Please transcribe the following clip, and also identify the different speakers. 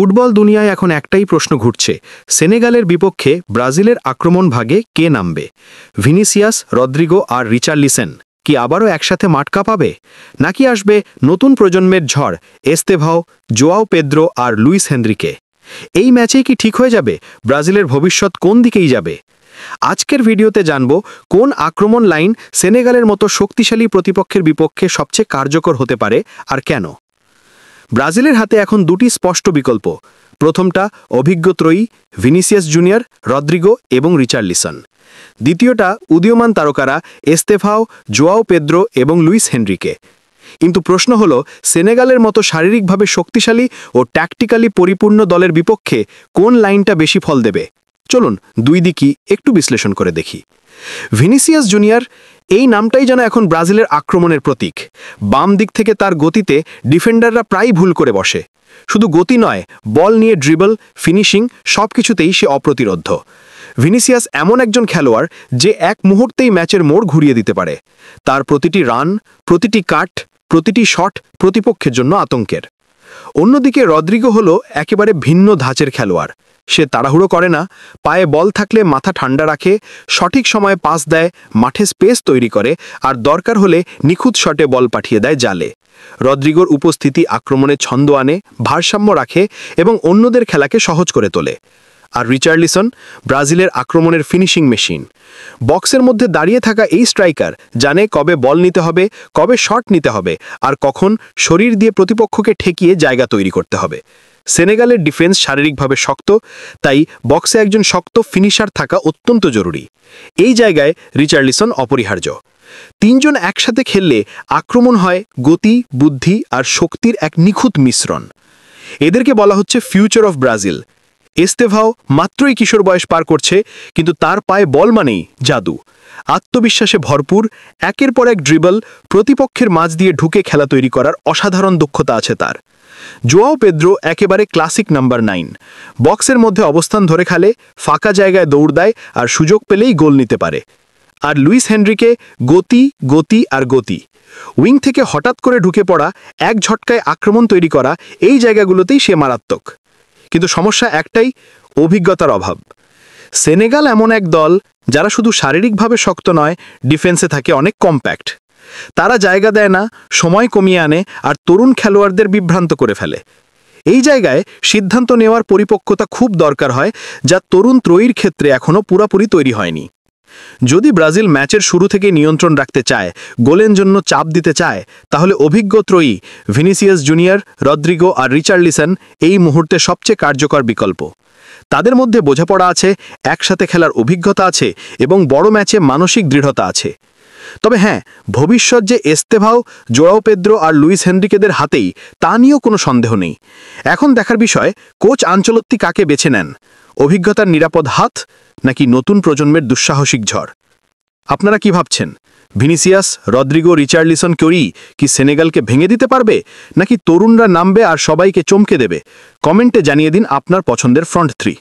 Speaker 1: Football দুনিয়ায় এখন একটাই প্রশ্ন ঘুরছে, সেনেগালের বিপক্ষে ব্রাজিলের আক্রমণ ভাগে কে নামবে? ভিনিসিয়াস, রদ্রিগো আর রিচার্লিসন কি আবারও একসাথে মাঠ কাঁপাবে, নাকি আসবে নতুন প্রজন্মের ঝড় এস্তেভাও, জোয়াও পেদ্রো আর লুইস হেনরিকে? এই ম্যাচেই কি ঠিক হয়ে যাবে ব্রাজিলের ভবিষ্যৎ কোন দিকেই যাবে? আজকের ভিডিওতে জানব কোন আক্রমণ লাইন সেনেগালের মতো শক্তিশালী প্রতিপক্ষের বিপক্ষে সবচেয়ে কার্যকর হতে পারে আর কেন। ব্রাজিলের হাতে এখন দুটি স্পষ্ট বিকল্প। প্রথমটা অভিজ্ঞ ত্রয়ী ভিনিসিয়াস জুনিয়র, রদ্রিগো এবং রিচার্লিসন। দ্বিতীয়টা উদীয়মান তারকারা এস্তেভাও, জোয়াও পেদ্রো এবং লুইস হেনরিকে। কিন্তু প্রশ্ন হলো, সেনেগালের মতো শারীরিকভাবে শক্তিশালী ও ট্যাকটিক্যালি পরিপূর্ণ দলের বিপক্ষে কোন লাইনটা বেশি ফল দেবে? চলুন দুই দিকই একটু বিশ্লেষণ করে দেখি। ভিনিসিয়াস জুনিয়র, এই নামটাই যেন এখন ব্রাজিলের আক্রমণের প্রতীক। বাম দিক থেকে তার গতিতে ডিফেন্ডাররা প্রায় ভুল করে বসে। শুধু গতি নয়, বল নিয়ে ড্রিবল, ফিনিশিং সবকিছুতেই সে অপ্রতিরোধ্য। ভিনিসিয়াস এমন একজন খেলোয়াড় যে এক মুহূর্তেই ম্যাচের মোড় ঘুরিয়ে দিতে পারে। তার প্রতিটি রান, প্রতিটি কাট, প্রতিটি শট প্রতিপক্ষের জন্য আতঙ্কের। অন্যদিকে রদ্রিগো হলো একেবারে ভিন্ন ধাঁচের খেলোয়াড়। সে তাড়াহুড়ো করে না, পায়ে বল থাকলে মাথা ঠান্ডা রাখে, সঠিক সময়ে পাস দেয়, মাঠে স্পেস তৈরি করে, আর দরকার হলে নিখুঁত শটে বল পাঠিয়ে দেয় জালে। রদ্রিগোর উপস্থিতি আক্রমণে ছন্দ আনে, ভারসাম্য রাখে এবং অন্যদের খেলাকে সহজ করে তোলে। আর রিচার্লিসন, ব্রাজিলের আক্রমণের ফিনিশিং মেশিন। বক্সের মধ্যে দাঁড়িয়ে থাকা এই স্ট্রাইকার জানে কবে বল নিতে হবে, কবে শট নিতে হবে, আর কখন শরীর দিয়ে প্রতিপক্ষকে ঠেকিয়ে জায়গা তৈরি করতে হবে। সেনেগালের ডিফেন্স শারীরিকভাবে শক্ত, তাই বক্সে একজন শক্ত ফিনিশার থাকা অত্যন্ত জরুরি। এই জায়গায় রিচার্লিসন অপরিহার্য। তিনজন একসাথে খেললে আক্রমণ হয় গতি, বুদ্ধি আর শক্তির এক নিখুঁত মিশ্রণ। এদেরকে বলা হচ্ছে ফিউচার অফ ব্রাজিল। এস্তেভাও মাত্রই কিশোর বয়স পার করছে, কিন্তু তার পায়ে বল মানেই জাদু। আত্মবিশ্বাসে ভরপুর, একের পর এক ড্রিবল, প্রতিপক্ষের মাঝ দিয়ে ঢুকে খেলা তৈরি করার অসাধারণ দক্ষতা আছে তার। জোয়াও পেদ্রো একেবারে ক্লাসিক নাম্বার 9। বক্সের মধ্যে অবস্থান ধরে খেলে, ফাঁকা জায়গায় দৌড় দেয় আর সুযোগ পেলেই গোল নিতে পারে। আর লুইস হেনরিকে গতি, গতি আর গতি। উইং থেকে হঠাৎ করে ঢুকে পড়া, এক ঝটকায় আক্রমণ তৈরি করা, এই জায়গাগুলোতেই সে মারাত্মক। কিন্তু সমস্যা একটাই, অভিজ্ঞতার অভাব। সেনেগাল এমন এক দল যারা শুধু শারীরিকভাবে শক্ত নয়, ডিফেন্সে থাকে অনেক কম্প্যাক্ট। তারা জায়গা দেয় না, সময় কমিয়ে আনে আর তরুণ খেলোয়াড়দের বিভ্রান্ত করে ফেলে। এই জায়গায় সিদ্ধান্ত নেওয়ার পরিপক্কতা খুব দরকার হয়, যা তরুণ ত্রয়ীর ক্ষেত্রে এখনও পুরোপুরি তৈরি হয়নি। যদি ব্রাজিল ম্যাচের শুরু থেকে নিয়ন্ত্রণ রাখতে চায়, গোলের জন্য চাপ দিতে চায়, তাহলে অভিজ্ঞ ত্রয়ী ভিনিসিয়াস জুনিয়র, রদ্রিগো আর রিচার্লিসন এই মুহূর্তে সবচেয়ে কার্যকর বিকল্প। তাদের মধ্যে বোঝাপড়া আছে, একসাথে খেলার অভিজ্ঞতা আছে এবং বড় ম্যাচে মানসিক দৃঢ়তা আছে। তবে হ্যাঁ, ভবিষ্যৎ যে এস্তেভাও, জোয়াও পেদ্রো আর লুইস হেনরিকেদের হাতেই, তা নিয়েও কোনো সন্দেহ নেই। এখন দেখার বিষয়, কোচ আনচেলত্তি কাকে বেছে নেন, অভিজ্ঞতার নিরাপদ হাত নাকি নতুন প্রজন্মের দুঃসাহসিক ঝড়? আপনারা কি ভাবছেন? ভিনিসিয়াস, রদ্রিগো, রিচার্লিসন কেউই কি সেনেগালকে ভেঙে দিতে পারবে, নাকি তরুণরা নামবে আর সবাইকে চমকে দেবে? কমেন্টে জানিয়ে দিন আপনার পছন্দের ফ্রন্ট থ্রি।